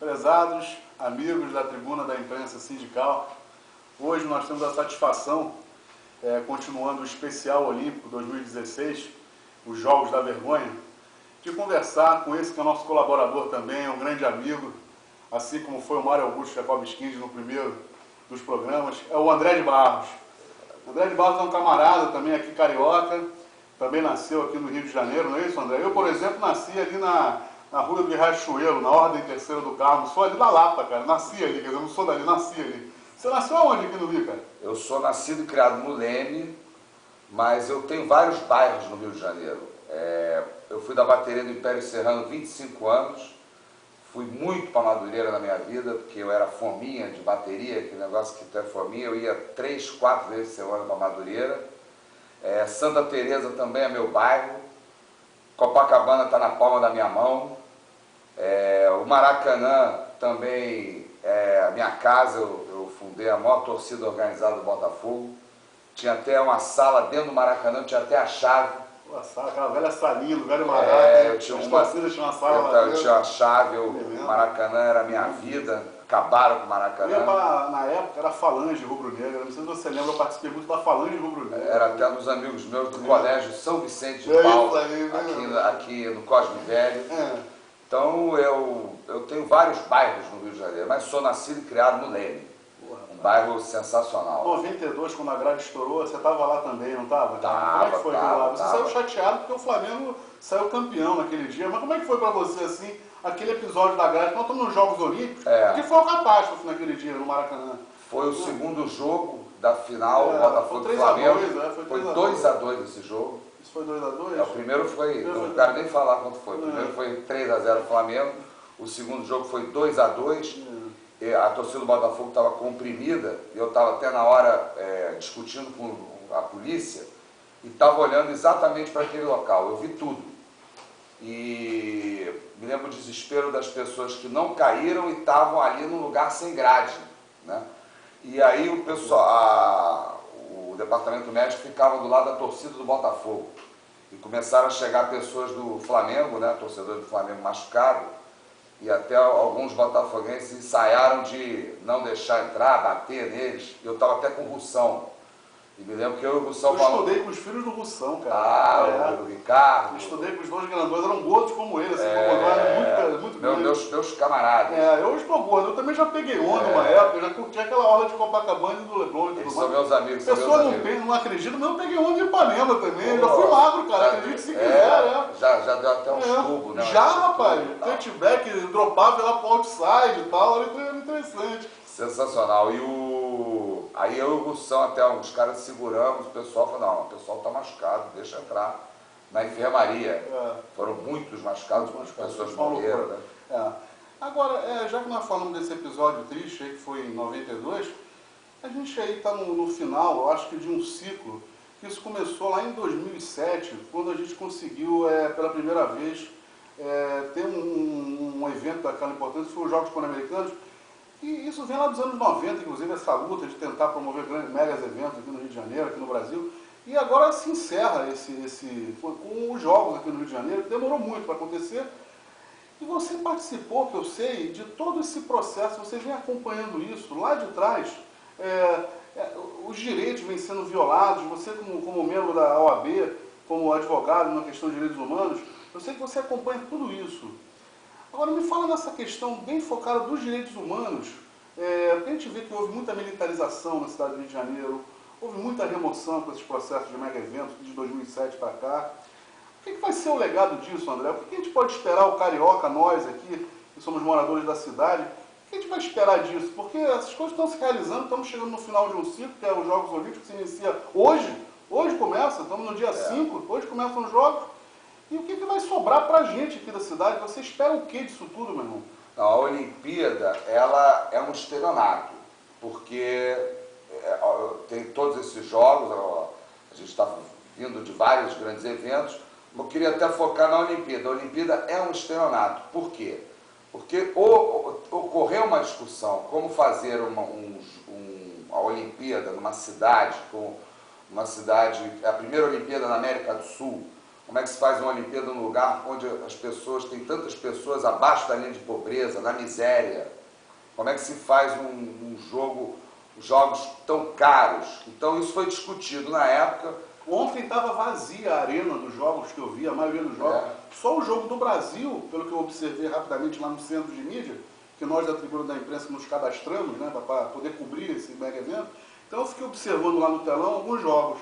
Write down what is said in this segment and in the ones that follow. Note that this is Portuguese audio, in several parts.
Prezados amigos da tribuna da imprensa sindical, hoje nós temos a satisfação, continuando o especial olímpico 2016, os Jogos da Vergonha, de conversar com esse que é nosso colaborador também, é um grande amigo, assim como foi o Mário Augusto Jacobskins no primeiro dos programas, é o André de Barros. André de Barros é um camarada também aqui carioca, também nasceu aqui no Rio de Janeiro, não é isso, André? Eu, por exemplo, nasci ali na rua de Riachuelo, na Ordem Terceira do Carmo, sou ali da Lapa, cara, nasci ali, quer dizer, eu não sou dali, nasci ali. Você nasceu aonde aqui no Rio, cara? Eu sou nascido e criado no Leme, mas eu tenho vários bairros no Rio de Janeiro. Eu fui da bateria do Império Serrano 25 anos, fui muito para Madureira na minha vida, porque eu era fominha de bateria, aquele negócio que tu é fominha, eu ia 3, 4 vezes por semana para Madureira. Santa Teresa também é meu bairro, Copacabana está na palma da minha mão, o Maracanã também é a minha casa, eu fundei a maior torcida organizada do Botafogo, tinha até uma sala dentro do Maracanã, tinha até a chave. Aquela velha salinha do velho Maracanã, eu tinha uma sala lá eu tinha a chave, o Maracanã era a minha vida, acabaram com o Maracanã. Na época era a Falange Rubro-Negra, não sei se você lembra, eu participei muito da Falange Rubro-Negra. Era até um dos amigos meus do colégio São Vicente de Paulo, aqui no Cosme Velho. Então eu tenho vários bairros no Rio de Janeiro, mas sou nascido e criado no Leme. Um bairro sensacional. 92, quando a grade estourou, você estava lá também, não estava? Como é que foi aquilo lá? Você saiu chateado porque o Flamengo saiu campeão naquele dia, mas como é que foi para você, assim, aquele episódio da grade? Nós estamos nos Jogos Olímpicos, que foi uma catástrofe naquele dia, no Maracanã. Foi o segundo jogo da final, Botafogo e Flamengo. Foi 2-2 esse jogo. Isso foi 2-2? O primeiro foi, não quero nem falar quanto foi. O primeiro foi 3-0 Flamengo, o segundo jogo foi 2-2. A torcida do Botafogo estava comprimida, e eu estava até na hora discutindo com a polícia, e estava olhando exatamente para aquele local, eu vi tudo. E me lembro o desespero das pessoas que não caíram e estavam ali num lugar sem grade, né? E aí o pessoal, o departamento médico ficava do lado da torcida do Botafogo, e começaram a chegar pessoas do Flamengo, né, torcedores do Flamengo machucados, e até alguns botafoguenses ensaiaram de não deixar entrar, bater neles. Eu estava até com o Russão. E me lembro que eu e o Russão... Eu estudei com os filhos do Russão, cara. O Ricardo. Eu estudei com os dois grandões, eram gordos como ele, assim, era muito grande. Meus camaradas. Eu estou gordo, eu também já peguei onda uma época, eu já curti aquela orla de Copacabana e do Leblon e tudo mais. São meus amigos. Pessoa não acredita, mas eu peguei onda em Ipanema também, eu já fui magro, cara, acredite se quiser, Já deu até uns tubos, né? Já, rapaz, touchback, dropava lá pro outside e tal, era interessante. Sensacional. Aí eu e o Russão, até alguns caras seguramos, o pessoal falou, não, o pessoal está machucado, deixa entrar. Na enfermaria, foram muitos machucados, muitas pessoas morreram, né? Agora, já que nós falamos desse episódio triste aí, que foi em 92, a gente aí está no final, eu acho que de um ciclo, que isso começou lá em 2007, quando a gente conseguiu, pela primeira vez, ter um evento daquela importância, que foi os Jogos Pan-Americanos. E isso vem lá dos anos 90, inclusive, essa luta de tentar promover megas eventos aqui no Rio de Janeiro, aqui no Brasil. E agora se encerra com os Jogos aqui no Rio de Janeiro, que demorou muito para acontecer. E você participou, que eu sei, de todo esse processo, você vem acompanhando isso lá de trás. Os direitos vêm sendo violados, você como membro da OAB, como advogado na questão de direitos humanos, eu sei que você acompanha tudo isso. Agora, me fala nessa questão bem focada dos direitos humanos, porque a gente vê que houve muita militarização na cidade do Rio de Janeiro, houve muita remoção com esses processos de mega eventos de 2007 para cá. O que vai ser o legado disso, André? O que a gente pode esperar, o carioca, nós aqui, que somos moradores da cidade, o que a gente vai esperar disso? Porque essas coisas estão se realizando, estamos chegando no final de um ciclo, que é os Jogos Olímpicos, que se inicia hoje começa, estamos no dia 5, hoje começam os Jogos. E o que vai sobrar para a gente aqui da cidade? Você espera o que disso tudo, meu irmão? Não, a Olimpíada, ela é um estelionato, porque tem todos esses jogos, a gente está vindo de vários grandes eventos, eu queria até focar na Olimpíada. A Olimpíada é um estelionato. Por quê? Porque ocorreu uma discussão, como fazer a Olimpíada numa cidade, a primeira Olimpíada na América do Sul, Como é que se faz uma Olimpíada num lugar onde as pessoas, tem tantas pessoas abaixo da linha de pobreza, na miséria? Como é que se faz um jogo, jogos tão caros? Então isso foi discutido na época. Ontem estava vazia a arena dos jogos que eu vi, a maioria dos jogos. Só o jogo do Brasil, pelo que eu observei rapidamente lá no centro de mídia, que nós da Tribuna da Imprensa nos cadastramos, né, para poder cobrir esse mega evento. Então eu fiquei observando lá no telão alguns jogos.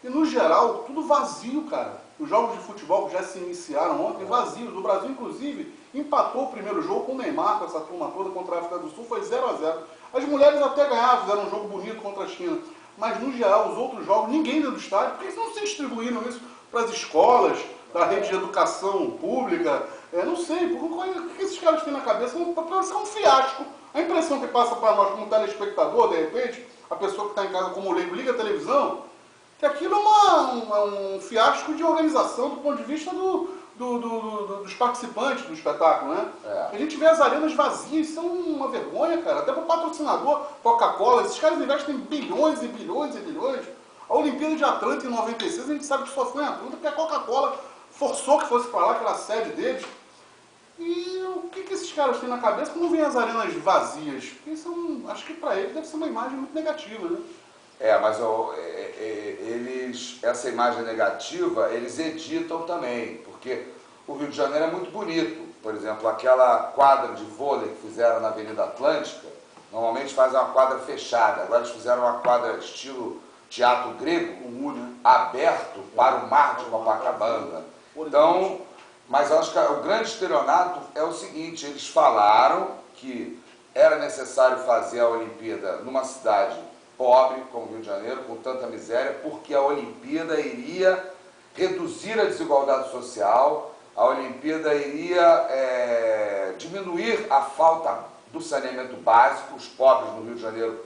E no geral, tudo vazio, cara. Os jogos de futebol que já se iniciaram ontem, vazios. O Brasil, inclusive, empatou o primeiro jogo com o Neymar, com essa turma toda, contra a África do Sul, foi 0-0. As mulheres até ganharam, fizeram um jogo bonito contra a China. Mas, no geral, os outros jogos, ninguém dentro do estádio. Por que eles não se distribuíram isso para as escolas, para a rede de educação pública? Não sei, o que esses caras têm na cabeça? Parece um fiasco. A impressão que passa para nós como telespectador, de repente, a pessoa que está em casa como leigo liga a televisão, que aquilo é um fiasco de organização do ponto de vista dos participantes do espetáculo, né? A gente vê as arenas vazias, são uma vergonha, cara. Até para o patrocinador, Coca-Cola, esses caras investem bilhões e bilhões e bilhões. A Olimpíada de Atlanta em 96, a gente sabe que só foi em Atlanta porque a Coca-Cola forçou que fosse para lá, que era a sede deles. E o que esses caras têm na cabeça quando vêm as arenas vazias? Porque acho que para eles deve ser uma imagem muito negativa, né? Mas essa imagem negativa, eles editam também, porque o Rio de Janeiro é muito bonito. Por exemplo, aquela quadra de vôlei que fizeram na Avenida Atlântica, normalmente fazem uma quadra fechada. Agora eles fizeram uma quadra estilo teatro grego, aberto para o mar de Copacabana. Então, mas eu acho que o grande estelionato é o seguinte, eles falaram que era necessário fazer a Olimpíada numa cidade pobre, como o Rio de Janeiro, com tanta miséria, porque a Olimpíada iria reduzir a desigualdade social, a Olimpíada iria diminuir a falta do saneamento básico. Os pobres no Rio de Janeiro,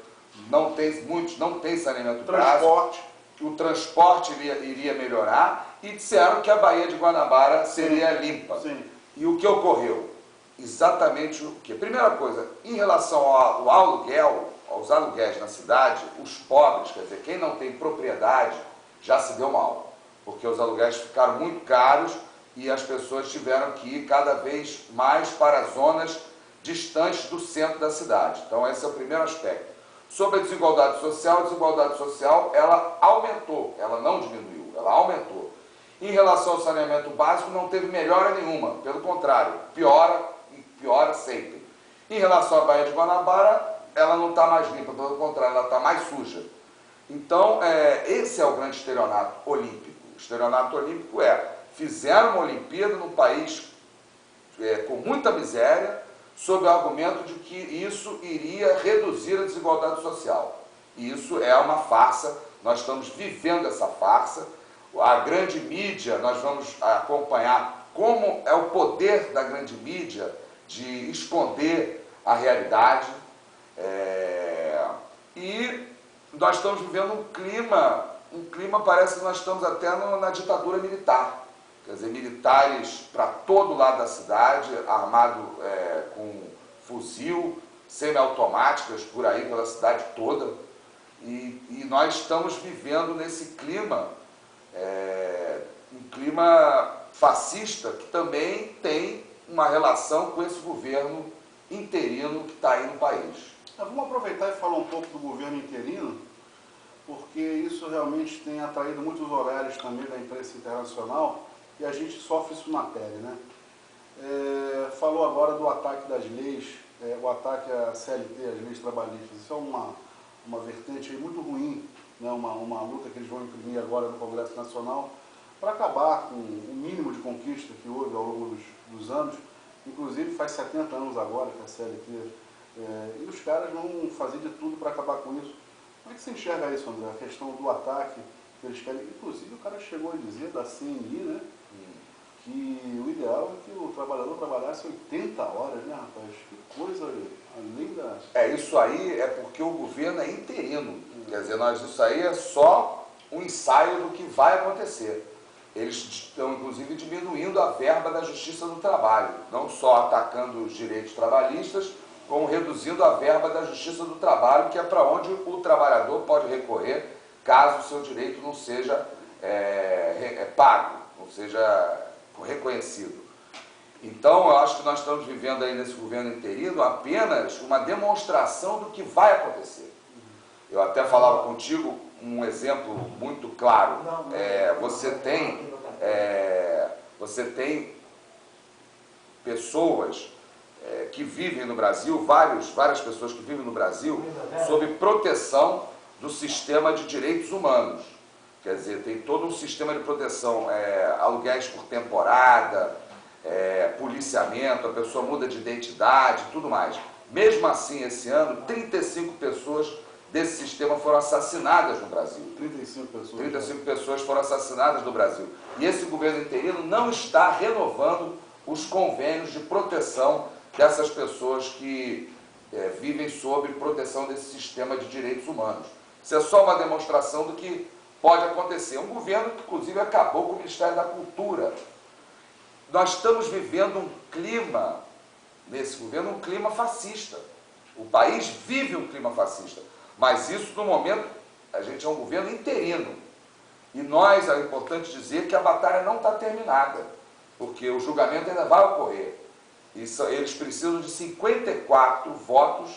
muitos não têm saneamento básico, o transporte iria melhorar, e disseram que a Baía de Guanabara seria limpa. Sim. E o que ocorreu? Exatamente o que? Primeira coisa, em relação ao aluguel, aos aluguéis na cidade, os pobres, quer dizer, quem não tem propriedade, já se deu mal, porque os aluguéis ficaram muito caros e as pessoas tiveram que ir cada vez mais para zonas distantes do centro da cidade. Então esse é o primeiro aspecto. Sobre a desigualdade social, ela aumentou, ela não diminuiu, ela aumentou. Em relação ao saneamento básico, não teve melhora nenhuma, pelo contrário, piora e piora sempre. Em relação à Baía de Guanabara, ela não está mais limpa, pelo contrário, ela está mais suja. Então, esse é o grande estelionato olímpico. O estelionato olímpico fizeram uma Olimpíada num país com muita miséria, sob o argumento de que isso iria reduzir a desigualdade social. E isso é uma farsa, nós estamos vivendo essa farsa. A grande mídia, nós vamos acompanhar como é o poder da grande mídia de esconder a realidade. E nós estamos vivendo um clima parece que nós estamos até na ditadura militar. Quer dizer, militares para todo lado da cidade, armado com fuzil, semiautomáticas por aí pela cidade toda. E nós estamos vivendo nesse clima, um clima fascista que também tem uma relação com esse governo interino que está aí no país. Vamos aproveitar e falar um pouco do governo interino, porque isso realmente tem atraído muitos olhares também da imprensa internacional e a gente sofre isso na pele, né? Falou agora do ataque das leis, o ataque à CLT, às leis trabalhistas. Isso é uma vertente aí muito ruim, né? Uma luta que eles vão imprimir agora no Congresso Nacional para acabar com o mínimo de conquista que houve ao longo dos anos. Inclusive faz 70 anos agora que a CLT... e os caras vão fazer de tudo para acabar com isso. Como é que você enxerga isso, André? A questão do ataque que eles querem. Inclusive o cara chegou a dizer da CNI, né? Que o ideal é que o trabalhador trabalhasse 80 horas, né, rapaz? Que coisa além da... Isso aí é porque o governo é interino. Quer dizer, isso aí é só um ensaio do que vai acontecer. Eles estão, inclusive, diminuindo a verba da Justiça do Trabalho, não só atacando os direitos trabalhistas, como reduzindo a verba da Justiça do Trabalho, que é para onde o trabalhador pode recorrer caso o seu direito não seja pago, não seja reconhecido. Então, eu acho que nós estamos vivendo aí nesse governo interino apenas uma demonstração do que vai acontecer. Eu até falava contigo um exemplo muito claro. Você tem pessoas que vivem no Brasil, várias pessoas que vivem no Brasil, sob proteção do sistema de direitos humanos. Quer dizer, tem todo um sistema de proteção, aluguéis por temporada, policiamento, a pessoa muda de identidade, tudo mais. Mesmo assim, esse ano, 35 pessoas desse sistema foram assassinadas no Brasil. 35 pessoas. 35 pessoas foram assassinadas no Brasil. E esse governo interino não está renovando os convênios de proteção dessas pessoas que vivem sob proteção desse sistema de direitos humanos. Isso é só uma demonstração do que pode acontecer. Um governo que, inclusive, acabou com o Ministério da Cultura. Nós estamos vivendo um clima, nesse governo, um clima fascista. O país vive um clima fascista. Mas isso, no momento, a gente é um governo interino. E nós, é importante dizer que a batalha não está terminada, porque o julgamento ainda vai ocorrer. Eles precisam de 54 votos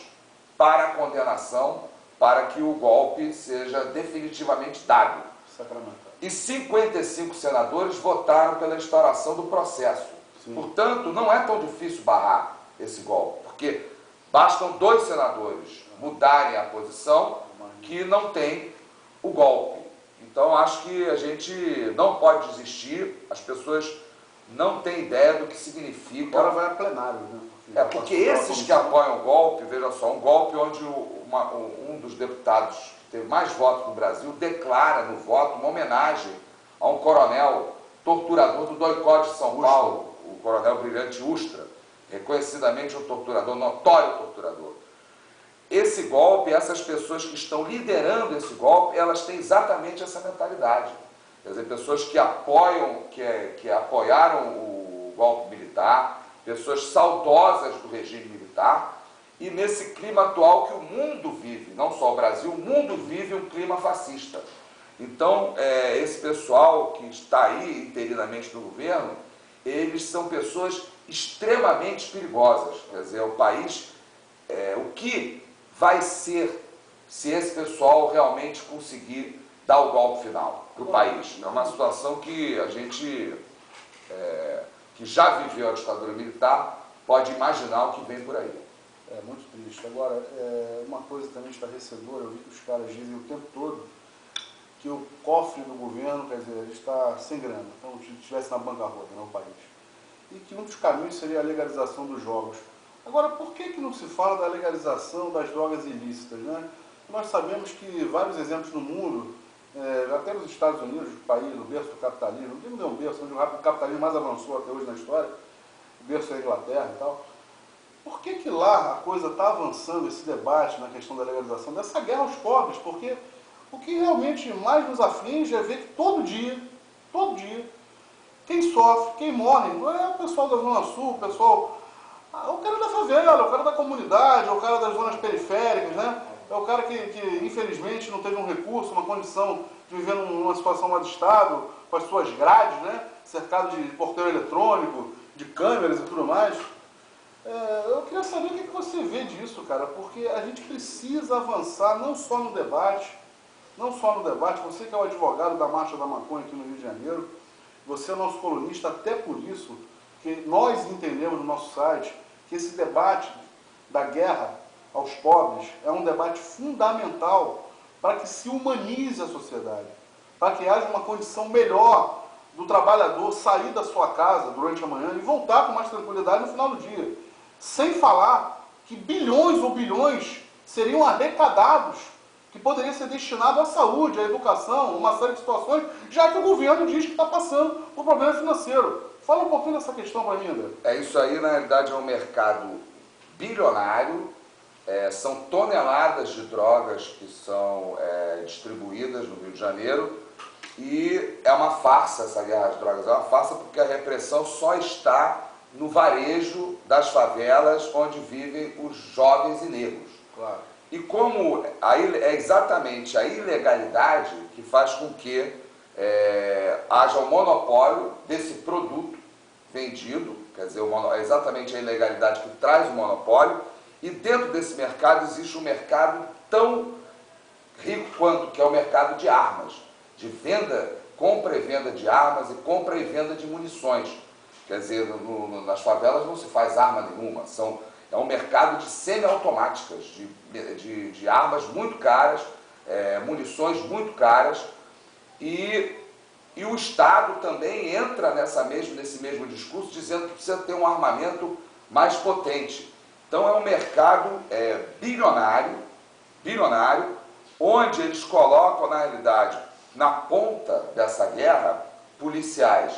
para a condenação, para que o golpe seja definitivamente dado. Sacramento. E 55 senadores votaram pela instauração do processo. Sim. Portanto, não é tão difícil barrar esse golpe, porque bastam 2 senadores mudarem a posição que não tem o golpe. Então, acho que a gente não pode desistir, as pessoas não têm ideia do que significa. Agora vai a plenário, né? Porque esses que apoiam o golpe, veja só, um golpe onde um dos deputados que teve mais votos no Brasil declara no voto uma homenagem a um coronel torturador do DOI-COR de São Paulo, o coronel Brilhante Ustra, reconhecidamente um torturador, notório torturador. Esse golpe, essas pessoas que estão liderando esse golpe, elas têm exatamente essa mentalidade. Quer dizer, pessoas que apoiam, que apoiaram o golpe militar, pessoas saudosas do regime militar, e nesse clima atual que o mundo vive, não só o Brasil, o mundo vive um clima fascista. Então, esse pessoal que está aí interinamente no governo, eles são pessoas extremamente perigosas. Quer dizer, o país, o que vai ser se esse pessoal realmente conseguir dar o golpe final para o país? É uma situação que a gente, que já viveu a ditadura militar, pode imaginar o que vem por aí. É muito triste. Agora, uma coisa também estarrecedora, eu vi que os caras dizem o tempo todo que o cofre do governo, quer dizer, ele está sem grana, então se estivesse na bancarrota, não o país. E que um dos caminhos seria a legalização dos jogos. Agora, por que não se fala da legalização das drogas ilícitas, né? Nós sabemos que vários exemplos no mundo, até nos Estados Unidos, o país, o berço do capitalismo, não é um berço, onde o capitalismo mais avançou até hoje na história, o berço é a Inglaterra e tal. Por que lá a coisa está avançando, esse debate na questão da legalização, dessa guerra aos pobres? Porque o que realmente mais nos aflige é ver que todo dia, quem sofre, quem morre, não é o pessoal da Zona Sul, o pessoal, o cara da favela, o cara da comunidade, o cara das zonas periféricas, né? É o cara que infelizmente não teve um recurso, uma condição de viver numa situação lá de estado, com as suas grades, né? Cercado de porteiro eletrônico, de câmeras e tudo mais. Eu queria saber o que você vê disso, cara, porque a gente precisa avançar não só no debate, você que é o advogado da Marcha da Maconha aqui no Rio de Janeiro, você é nosso colunista, até por isso que nós entendemos no nosso site que esse debate da guerra aos pobres é um debate fundamental para que se humanize a sociedade, para que haja uma condição melhor do trabalhador sair da sua casa durante a manhã e voltar com mais tranquilidade no final do dia. Sem falar que bilhões ou bilhões seriam arrecadados, que poderia ser destinado à saúde, à educação, uma série de situações, já que o governo diz que está passando por problema financeiro. Fala um pouquinho dessa questão para mim, André. Isso aí, na realidade, é um mercado bilionário, são toneladas de drogas que são distribuídas no Rio de Janeiro, e é uma farsa essa guerra às drogas, é uma farsa porque a repressão só está no varejo das favelas onde vivem os jovens e negros. Claro. E como é exatamente a ilegalidade que faz com que haja um monopólio desse produto vendido, quer dizer, é exatamente a ilegalidade que traz o monopólio, e dentro desse mercado existe um mercado tão rico quanto, que é o mercado de armas, de venda, compra e venda de armas e compra e venda de munições. Quer dizer, nas favelas não se faz arma nenhuma, é um mercado de semiautomáticas, de armas muito caras, munições muito caras, e o Estado também entra nesse mesmo discurso, dizendo que precisa ter um armamento mais potente. Então é um mercado bilionário, onde eles colocam, na realidade, na ponta dessa guerra, policiais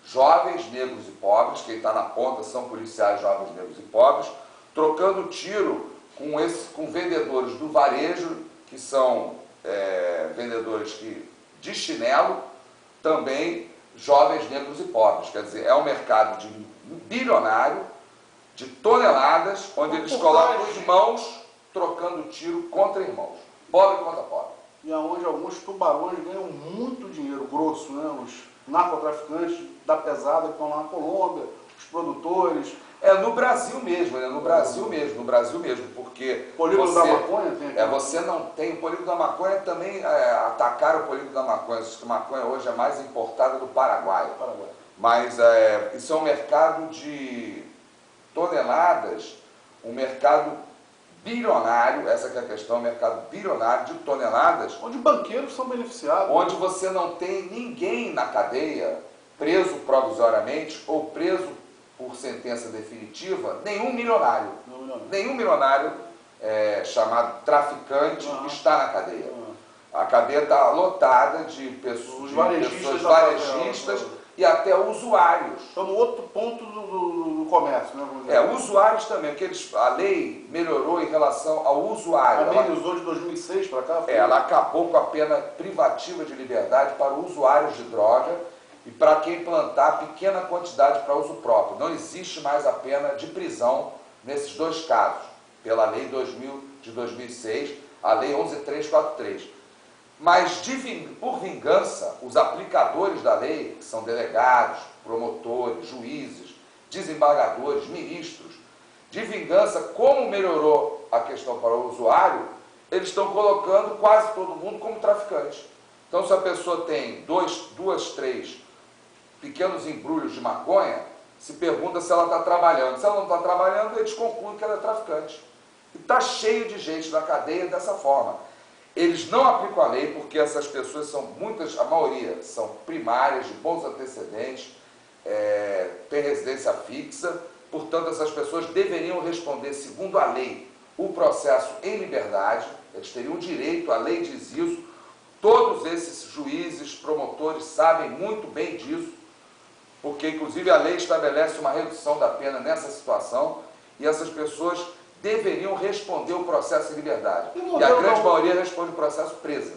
jovens, negros e pobres. Quem está na ponta são policiais jovens, negros e pobres, trocando tiro com vendedores do varejo, que são vendedores de chinelo, também jovens, negros e pobres. Quer dizer, é um mercado bilionário, de toneladas, onde eles colocam irmãos trocando tiro contra irmãos, pobre contra pobre. E aonde alguns tubarões ganham muito dinheiro grosso, né? Os narcotraficantes da pesada que estão lá na Colômbia, os produtores. No Brasil mesmo, né? No Brasil mesmo, porque polígono da maconha tem aqui. Você não tem o polígono da maconha, também atacaram o polígono da maconha. A maconha hoje é mais importada do Paraguai. Mas isso é um mercado de toneladas, um mercado bilionário, essa que é a questão, um mercado bilionário de toneladas. Onde banqueiros são beneficiados. Onde você não tem ninguém na cadeia, preso provisoriamente ou preso por sentença definitiva, nenhum milionário. Nenhum milionário chamado traficante está na cadeia. A cadeia está lotada de pessoas varejistas e até usuários. Então, outro ponto do comércio, né? Usuários também, porque a lei melhorou em relação ao usuário. Amenizou de 2006 para cá? Ela acabou com a pena privativa de liberdade para usuários de droga e para quem plantar pequena quantidade para uso próprio. Não existe mais a pena de prisão nesses dois casos, pela lei de 2006, a lei 11.343. Mas, por vingança, os aplicadores da lei, que são delegados, promotores, juízes, desembargadores, ministros, de vingança, como melhorou a questão para o usuário, eles estão colocando quase todo mundo como traficante. Então, se a pessoa tem três pequenos embrulhos de maconha, se pergunta se ela está trabalhando. Se ela não está trabalhando, eles concluem que ela é traficante. E está cheio de gente na cadeia dessa forma. Eles não aplicam a lei porque essas pessoas são a maioria são primárias, de bons antecedentes, têm residência fixa, portanto essas pessoas deveriam responder, segundo a lei, o processo em liberdade, eles teriam direito, a lei diz isso, todos esses juízes, promotores sabem muito bem disso, porque inclusive a lei estabelece uma redução da pena nessa situação, e essas pessoas deveriam responder o processo em liberdade. E a grande maioria responde o processo presa.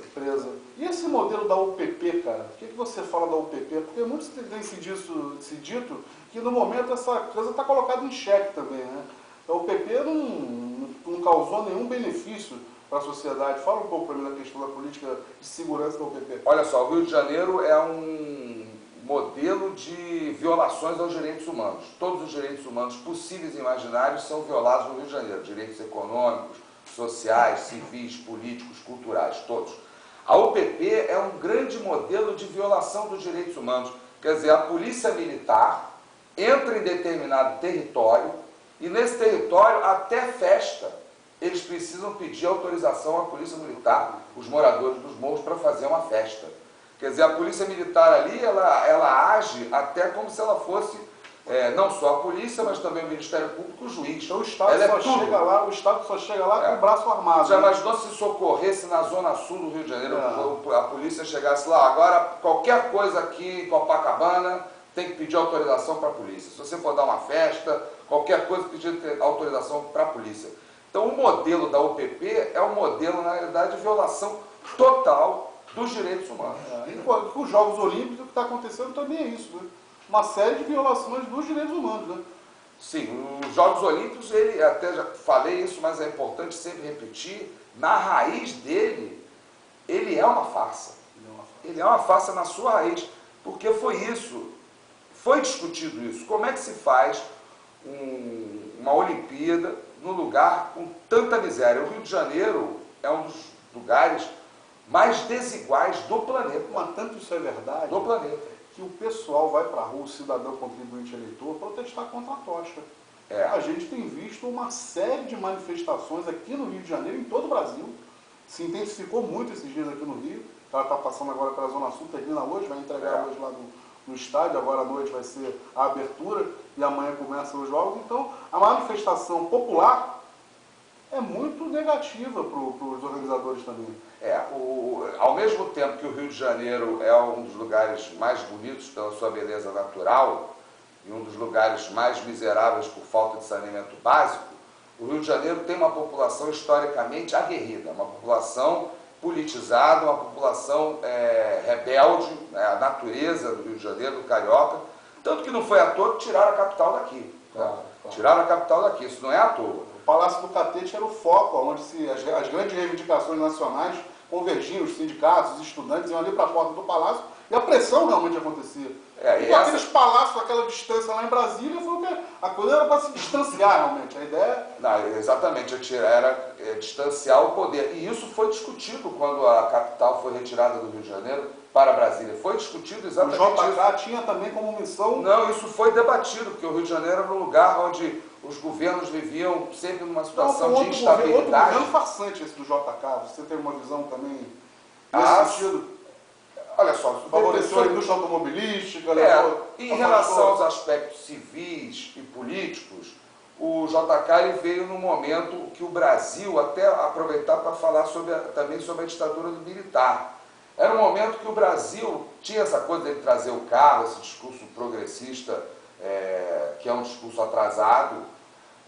E esse modelo da UPP, cara? O que você fala da UPP? Porque muitos têm se dito que no momento essa coisa está colocada em xeque também, né? A UPP não causou nenhum benefício para a sociedade. Fala um pouco para mim da questão da política de segurança da UPP. Olha só, o Rio de Janeiro é um modelo de violações aos direitos humanos. Todos os direitos humanos possíveis e imaginários são violados no Rio de Janeiro. Direitos econômicos, sociais, civis, políticos, culturais, todos. A UPP é um grande modelo de violação dos direitos humanos. Quer dizer, a polícia militar entra em determinado território e nesse território, até festa, eles precisam pedir autorização à polícia militar, os moradores dos morros, para fazer uma festa. Quer dizer, a polícia militar ali, ela age até como se ela fosse não só a polícia, mas também o Ministério Público, o juiz. Então o Estado só chega lá com o braço armado. Já imaginou se socorresse na zona sul do Rio de Janeiro, a polícia chegasse lá, agora qualquer coisa aqui em Copacabana tem que pedir autorização para a polícia. Se você for dar uma festa, qualquer coisa pedir autorização para a polícia. Então o modelo da UPP é um modelo, na realidade, de violação total dos direitos humanos. E com os Jogos Olímpicos, o que está acontecendo também é isso, né? Uma série de violações dos direitos humanos, né? Sim, os Jogos Olímpicos, até já falei isso, mas é importante sempre repetir, na raiz dele, ele é uma farsa. ele é uma farsa na sua raiz, porque foi isso, foi discutido isso. Como é que se faz uma Olimpíada num lugar com tanta miséria? O Rio de Janeiro é um dos lugares mais desiguais do planeta. Mas tanto isso é verdade, Do planeta. que o pessoal vai para a rua, o cidadão contribuinte eleitor, protestar contra a tocha. A gente tem visto uma série de manifestações aqui no Rio de Janeiro, em todo o Brasil. Se intensificou muito esses dias aqui no Rio. Ela está passando agora pela Zona Sul, termina hoje, vai entregar hoje lá no estádio, agora à noite vai ser a abertura e amanhã começam os jogos. Então, a manifestação popular é muito negativa para os organizadores também. Ao mesmo tempo que o Rio de Janeiro é um dos lugares mais bonitos pela sua beleza natural e um dos lugares mais miseráveis por falta de saneamento básico, o Rio de Janeiro tem uma população historicamente aguerrida, uma população politizada, uma população rebelde, a natureza do Rio de Janeiro, do carioca, tanto que não foi à toa que tiraram a capital daqui. Claro. Tiraram a capital daqui, isso não é à toa. O Palácio do Catete era o foco, onde as grandes reivindicações nacionais convergiam, os sindicatos, os estudantes iam ali para a porta do palácio e a pressão realmente acontecia. E aqueles palácios, aquela distância lá em Brasília, foi o que a coisa era para se distanciar realmente. A ideia... Não, exatamente, era distanciar o poder. E isso foi discutido quando a capital foi retirada do Rio de Janeiro para Brasília. Foi discutido exatamente isso. O JK tinha também como missão... Não, isso foi debatido, porque o Rio de Janeiro era um lugar onde os governos viviam sempre numa situação de instabilidade. Outro governo farsante esse do JK. Você tem uma visão também nesse sentido? Olha só, favoreceu a indústria automobilística. Em relação aos aspectos civis e políticos, o JK ele veio num momento que o Brasil, até aproveitar para falar também sobre a ditadura do militar. Era um momento que o Brasil tinha essa coisa de trazer o carro, esse discurso progressista, que é um discurso atrasado,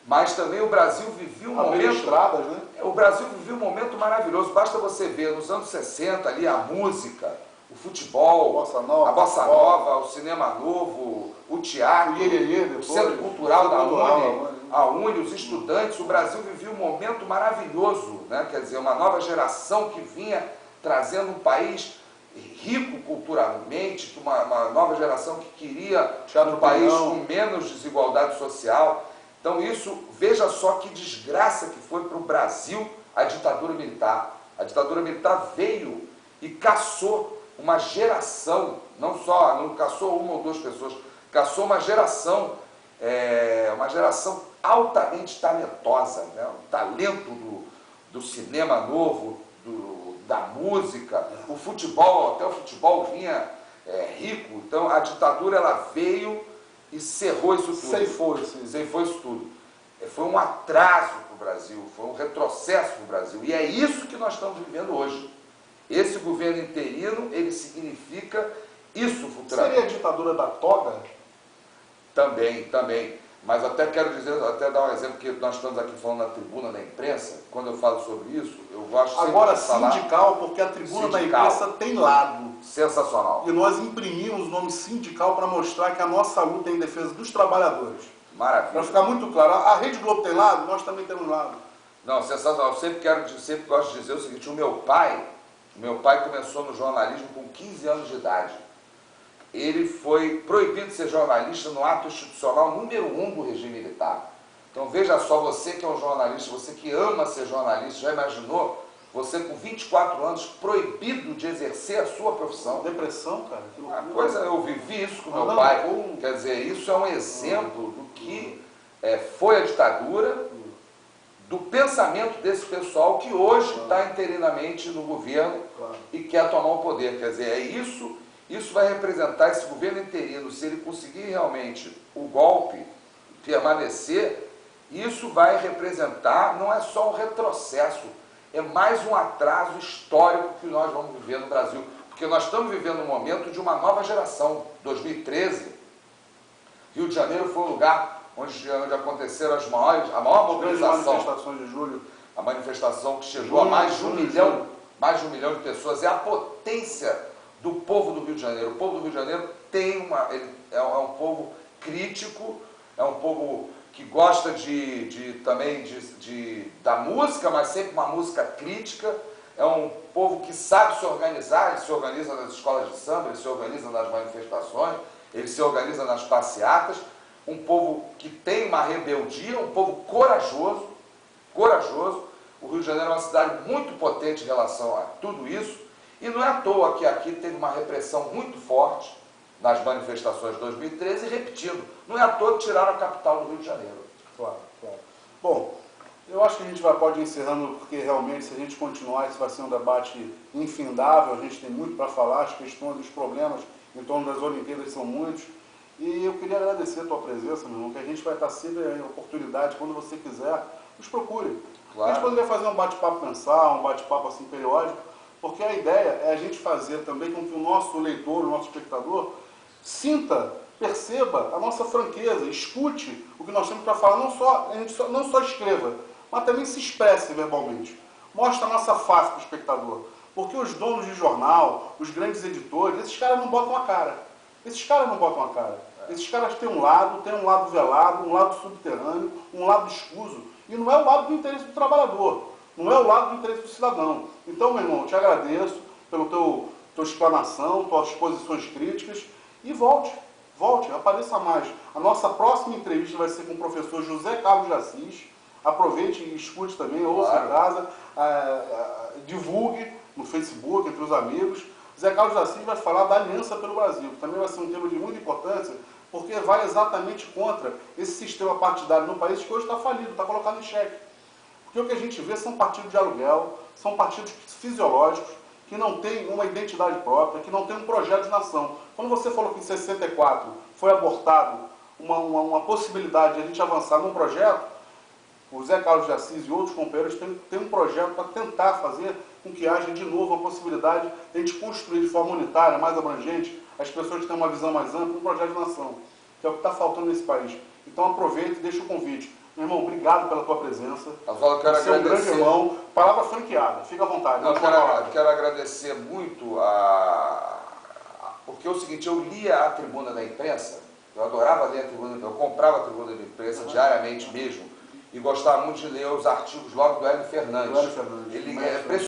mas também o Brasil vivia um momento... né? O Brasil vivia um momento maravilhoso. Basta você ver, nos anos 60, ali, a música, o futebol, a bossa nova, o cinema novo, o teatro, o centro cultural a UNE, os estudantes. O Brasil vivia um momento maravilhoso, né? Quer dizer, uma nova geração que vinha trazendo um país rico culturalmente, uma nova geração que queria um país com menos desigualdade social. Então isso, veja só que desgraça que foi para o Brasil a ditadura militar. A ditadura militar veio e caçou uma geração, não caçou uma ou duas pessoas, caçou uma geração altamente talentosa, né? O talento do cinema novo, da música, o futebol, até o futebol vinha rico. Então a ditadura ela veio e cerrou isso tudo. Ceifou isso tudo. Foi um atraso para o Brasil, foi um retrocesso para o Brasil. E é isso que nós estamos vivendo hoje. Esse governo interino, ele significa isso futuramente. Seria a ditadura da toga? Também. Mas até quero dizer, até dar um exemplo, que nós estamos aqui falando na tribuna da imprensa, quando eu falo sobre isso, eu gosto sempre agora de falar... sindical, porque a tribuna da imprensa tem lado. Sensacional. E nós imprimimos o nome sindical para mostrar que a nossa luta é em defesa dos trabalhadores. Maravilha. Para ficar muito claro, a Rede Globo tem lado, nós também temos lado. Não, sensacional. Eu sempre gosto de dizer o seguinte, o meu pai começou no jornalismo com 15 anos de idade. Ele foi proibido de ser jornalista no ato institucional número 1 do regime militar. Então veja só, você que é um jornalista, você que ama ser jornalista, já imaginou você com 24 anos proibido de exercer a sua profissão? Depressão, cara. Eu vivi isso com meu pai. Quer dizer, isso é um exemplo do que foi a ditadura, do pensamento desse pessoal que hoje está interinamente no governo e quer tomar o poder. Quer dizer, isso vai representar esse governo interino, se ele conseguir realmente o golpe permanecer, isso vai representar, não é só um retrocesso, é mais um atraso histórico que nós vamos viver no Brasil, porque nós estamos vivendo um momento de uma nova geração. 2013, Rio de Janeiro foi um lugar onde aconteceram a maior mobilização. Manifestações de julho. A manifestação que chegou a mais de um milhão de pessoas. É a potência do povo do Rio de Janeiro. O povo do Rio de Janeiro é um povo crítico, é um povo que gosta também da música, mas sempre uma música crítica. é um povo que sabe se organizar, ele se organiza nas escolas de samba, ele se organiza nas manifestações, ele se organiza nas passeatas, um povo que tem uma rebeldia, um povo corajoso, corajoso. O Rio de Janeiro é uma cidade muito potente em relação a tudo isso, e não é à toa que aqui teve uma repressão muito forte nas manifestações de 2013 e repetindo, não é à toa que tiraram a capital do Rio de Janeiro. Claro, claro. Bom, eu acho que a gente pode ir encerrando, porque realmente se a gente continuar, isso vai ser um debate infindável, a gente tem muito para falar, as questões, os problemas em torno das Olimpíadas são muitos. E eu queria agradecer a tua presença, meu irmão, que a gente vai estar sempre em oportunidade, quando você quiser, nos procure. Claro. A gente poderia fazer um bate-papo mensal, um bate-papo assim periódico, porque a ideia é a gente fazer também com que o nosso leitor, o nosso espectador, sinta, perceba a nossa franqueza, escute o que nós temos para falar, não só escreva, mas também se expresse verbalmente. Mostre a nossa face para o espectador. Porque os donos de jornal, os grandes editores, esses caras não botam a cara. Esses caras não botam a cara. Esses caras têm um lado velado, um lado subterrâneo, um lado escuso. E não é o lado do interesse do trabalhador. Não é o lado do interesse do cidadão. Então, meu irmão, eu te agradeço pela tua explanação, tuas posições críticas. E volte, apareça mais. A nossa próxima entrevista vai ser com o professor José Carlos de Assis. Aproveite e escute também, ouça em casa, divulgue no Facebook, entre os amigos. José Carlos de Assis vai falar da Aliança pelo Brasil, que também vai ser um tema de muita importância, porque vai exatamente contra esse sistema partidário no país que hoje está falido, está colocado em xeque. Porque o que a gente vê são partidos de aluguel, são partidos fisiológicos, que não têm uma identidade própria, que não têm um projeto de nação. Quando você falou que em 64 foi abortado uma possibilidade de a gente avançar num projeto, o Zé Carlos de Assis e outros companheiros têm um projeto para tentar fazer com que haja de novo a possibilidade de a gente construir de forma unitária, mais abrangente, as pessoas que têm uma visão mais ampla, um projeto de nação, que é o que está faltando nesse país. Então aproveita e deixa o convite. Meu irmão, obrigado pela tua presença. Eu quero Você é um grande irmão. Palavra franqueada, fica à vontade. Quero agradecer muito porque é o seguinte, eu lia a Tribuna da Imprensa, eu adorava ler a Tribuna, eu comprava a Tribuna da Imprensa diariamente mesmo, e gostava muito de ler os artigos logo do Hélio Fernandes. Do Hélio Fernandes. Ele é